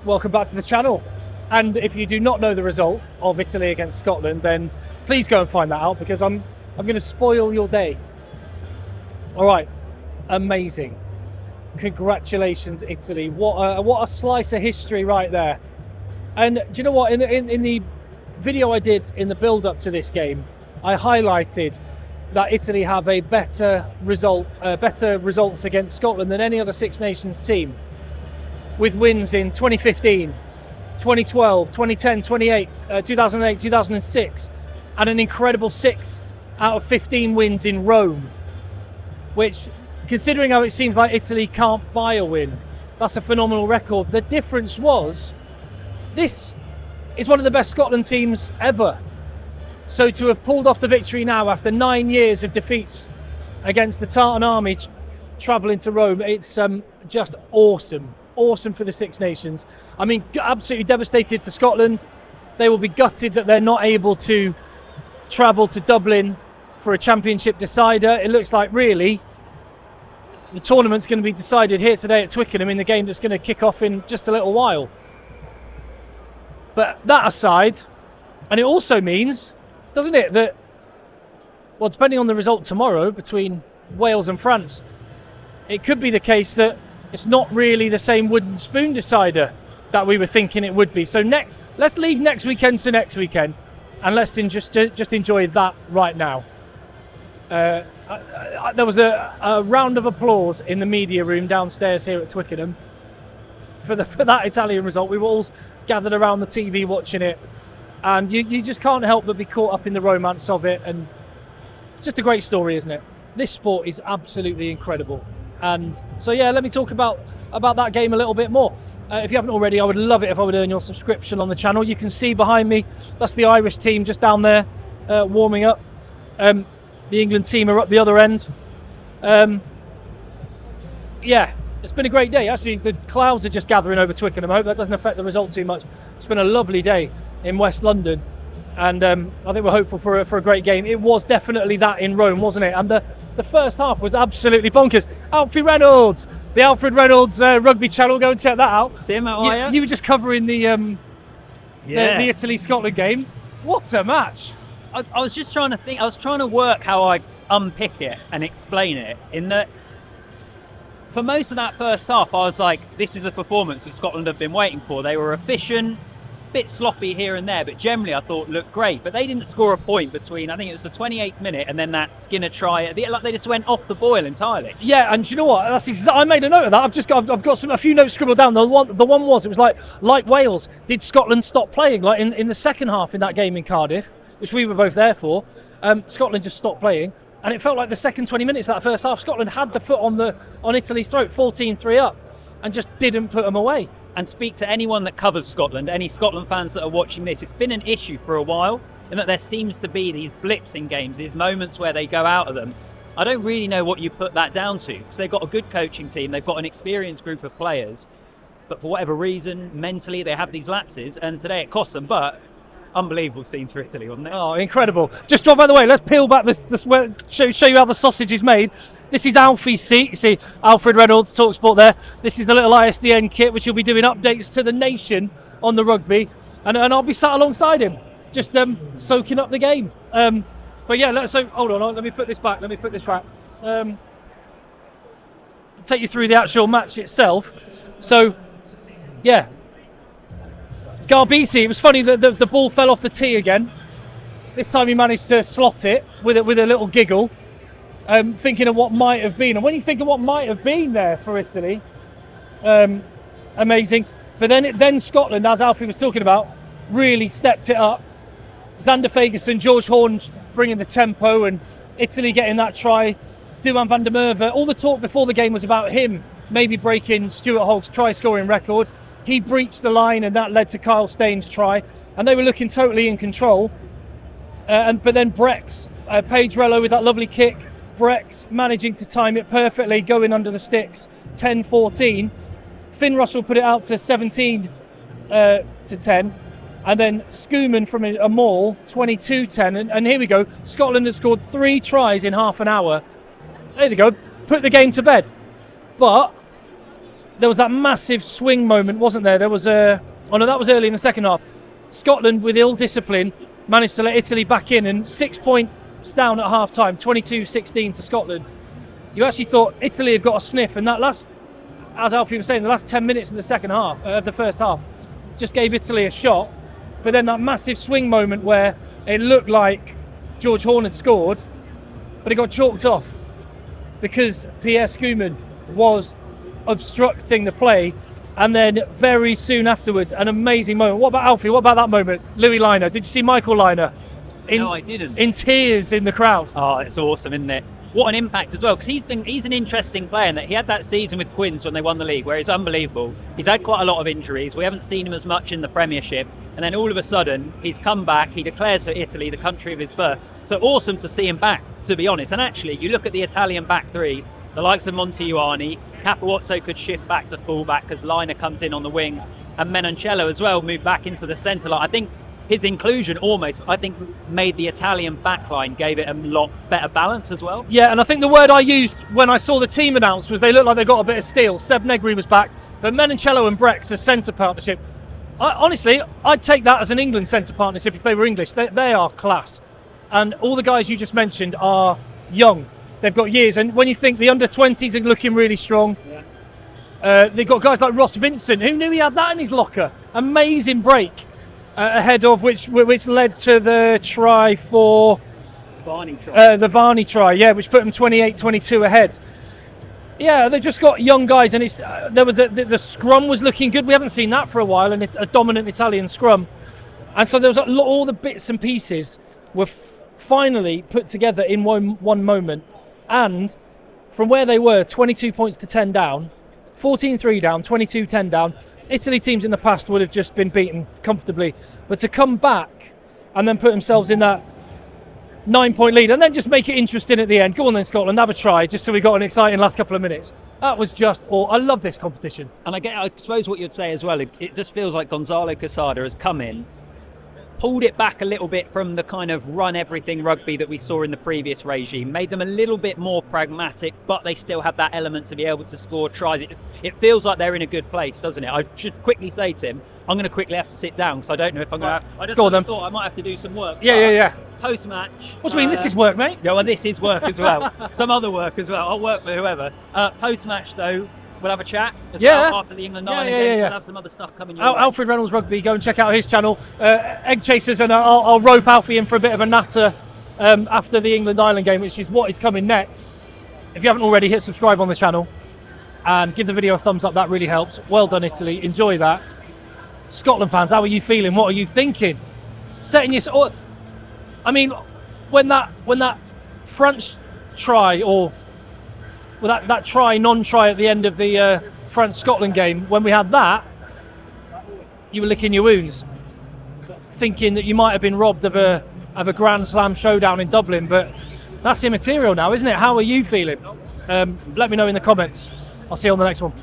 welcome back to the channel. And if you do not know the result of Italy against Scotland, then please go and find that out, because I'm going to spoil your day. All right, amazing. Congratulations, Italy. What a slice of history right there. And do you know what? In the video I did in the build-up to this game, I highlighted that Italy have a better results against Scotland than any other Six Nations team, with wins in 2015, 2012, 2010, 2008, 2006, and an incredible 6 out of 15 wins in Rome, which, considering how it seems like Italy can't buy a win, that's a phenomenal record. The difference was, this is one of the best Scotland teams ever. So to have pulled off the victory now after 9 years of defeats against the Tartan Army travelling to Rome, it's just awesome. Awesome for the Six Nations. I mean, absolutely devastated for Scotland. They will be gutted that they're not able to travel to Dublin for a championship decider. It looks like really the tournament's going to be decided here today at Twickenham in the game that's going to kick off in just a little while. But that aside, and it also means, doesn't it, that, well, depending on the result tomorrow between Wales and France, it could be the case that it's not really the same wooden spoon decider that we were thinking it would be. So let's leave next weekend to next weekend, and let's just enjoy that right now. There was a round of applause in the media room downstairs here at Twickenham for that Italian result. We were all gathered around the TV watching it, and you just can't help but be caught up in the romance of it. And it's just a great story, isn't it? This sport is absolutely incredible. And so, yeah, let me talk about that game a little bit more. If you haven't already, I would love it if I would earn your subscription on the channel. You can see behind me, that's the Irish team just down there warming up. The England team are up the other end. Yeah, it's been a great day. Actually, the clouds are just gathering over Twickenham. I hope that doesn't affect the result too much. It's been a lovely day in West London, and I think we're hopeful for a great game. It was definitely that in Rome, wasn't it? And the first half was absolutely bonkers. Alfie Reynolds, the Alfred Reynolds rugby channel. Go and check that out. See him, how are you? You were just covering the Italy-Scotland game. What a match! I was just trying to think. I was trying to work how I unpick it and explain it. In that, for most of that first half, I was like, "This is the performance that Scotland have been waiting for." They were efficient, bit sloppy here and there, but generally I thought looked great. But they didn't score a point between, I think it was the 28th minute and then that Skinner try. Like they just went off the boil entirely. Yeah, and do you know what? I made a note of that. I've got a few notes scribbled down. The one was, it was like Wales. Did Scotland stop playing? Like in the second half in that game in Cardiff, which we were both there for, Scotland just stopped playing, and it felt like the second 20 minutes of that first half, Scotland had the foot on Italy's throat, 14-3 up, and just didn't put them away. And speak to anyone that covers Scotland, any Scotland fans that are watching this, it's been an issue for a while, in that there seems to be these blips in games, these moments where they go out of them. I don't really know what you put that down to, because they've got a good coaching team, they've got an experienced group of players, but for whatever reason, mentally they have these lapses, and today it cost them. But unbelievable scenes for Italy, wasn't it? Oh, incredible. Just by the way, let's peel back this show you how the sausage is made. This is Alfie's seat. You see Alfred Reynolds, TalkSport there. This is the little ISDN kit, which will be doing updates to the nation on the rugby. And I'll be sat alongside him, just soaking up the game. But yeah, so hold on, let me put this back. I'll take you through the actual match itself. So, yeah. Garbisi, it was funny that the ball fell off the tee again. This time he managed to slot it with a little giggle, thinking of what might have been. And when you think of what might have been there for Italy, amazing. But then Scotland, as Alfie was talking about, really stepped it up. Xander Fagerson, George Horn bringing the tempo, and Italy getting that try. Duhan van der Merwe. All the talk before the game was about him maybe breaking Stuart Hogg's try-scoring record. He breached the line, and that led to Kyle Staines' try, and they were looking totally in control. But then Brex, Paige Rello with that lovely kick, Brex managing to time it perfectly, going under the sticks, 10-14. Finn Russell put it out to 17 to 10, and then Schoeman from a maul, 22-10, and here we go. Scotland has scored 3 tries in half an hour. There they go, put the game to bed. But there was that massive swing moment, wasn't there? There was a... Oh no, that was early in the second half. Scotland, with ill discipline, managed to let Italy back in, and 6 points down at half-time, 22-16 to Scotland. You actually thought Italy had got a sniff, and that last, as Alfie was saying, the last 10 minutes of the second half, of the first half, just gave Italy a shot. But then that massive swing moment where it looked like George Horne had scored, but it got chalked off because Pierre Schoeman was obstructing the play. And then very soon afterwards, an amazing moment. What about Alfie? What about that moment? Louis Liner. Did you see Michael Liner? No, I didn't. In tears in the crowd. Oh, it's awesome, isn't it? What an impact as well, because he's an interesting player in that he had that season with Quins when they won the league, where it's unbelievable. He's had quite a lot of injuries. We haven't seen him as much in the Premiership. And then all of a sudden, he's come back. He declares for Italy, the country of his birth. So awesome to see him back, to be honest. And actually, you look at the Italian back three, the likes of Montiuani, Capozzo could shift back to fullback because Liner comes in on the wing, and Menoncello as well moved back into the centre line. I think his inclusion made the Italian backline, gave it a lot better balance as well. Yeah, and I think the word I used when I saw the team announced was they looked like they got a bit of steel. Seb Negri was back, but Menoncello and Brex, a centre partnership. Honestly, I'd take that as an England centre partnership if they were English. They are class. And all the guys you just mentioned are young. They've got years, and when you think the under-20s are looking really strong, they've got guys like Ross Vincent. Who knew he had that in his locker? Amazing break ahead of which led to the try for the Varney try, which put them 28-22 ahead. Yeah, they've just got young guys, and it's the scrum was looking good. We haven't seen that for a while, and it's a dominant Italian scrum, and so there was all the bits and pieces were finally put together in one moment. And from where they were, 22 points to 10 down, 14-3 down, 22-10 down, Italy teams in the past would have just been beaten comfortably. But to come back and then put themselves in that 9-point lead and then just make it interesting at the end. Go on then, Scotland, have a try, just so we got an exciting last couple of minutes. That was just, I love this competition. And I suppose what you'd say as well, it just feels like Gonzalo Quesada has come in, pulled it back a little bit from the kind of run everything rugby that we saw in the previous regime, made them a little bit more pragmatic, but they still have that element to be able to score tries. It feels like they're in a good place, doesn't it? I should quickly say, Tim, I'm going to quickly have to sit down because I don't know if I'm going to have... I just thought I might have to do some work. Yeah. Post-match... What do you mean, this is work, mate? Yeah, well, this is work as well. Some other work as well. I'll work for whoever. Post-match, though, we'll have a chat as well after the England Ireland game. We'll have some other stuff coming your way. Alfred Reynolds Rugby, go and check out his channel. Egg Chasers, and I'll rope Alfie in for a bit of a natter after the England Ireland game, which is what is coming next. If you haven't already, hit subscribe on the channel and give the video a thumbs up. That really helps. Well done, Italy. Enjoy that. Scotland fans, how are you feeling? What are you thinking? Setting your... I mean, when that French try, or that try, non-try at the end of the France-Scotland game, when we had that, you were licking your wounds, thinking that you might have been robbed of a Grand Slam showdown in Dublin, but that's immaterial now, isn't it? How are you feeling? Let me know in the comments. I'll see you on the next one.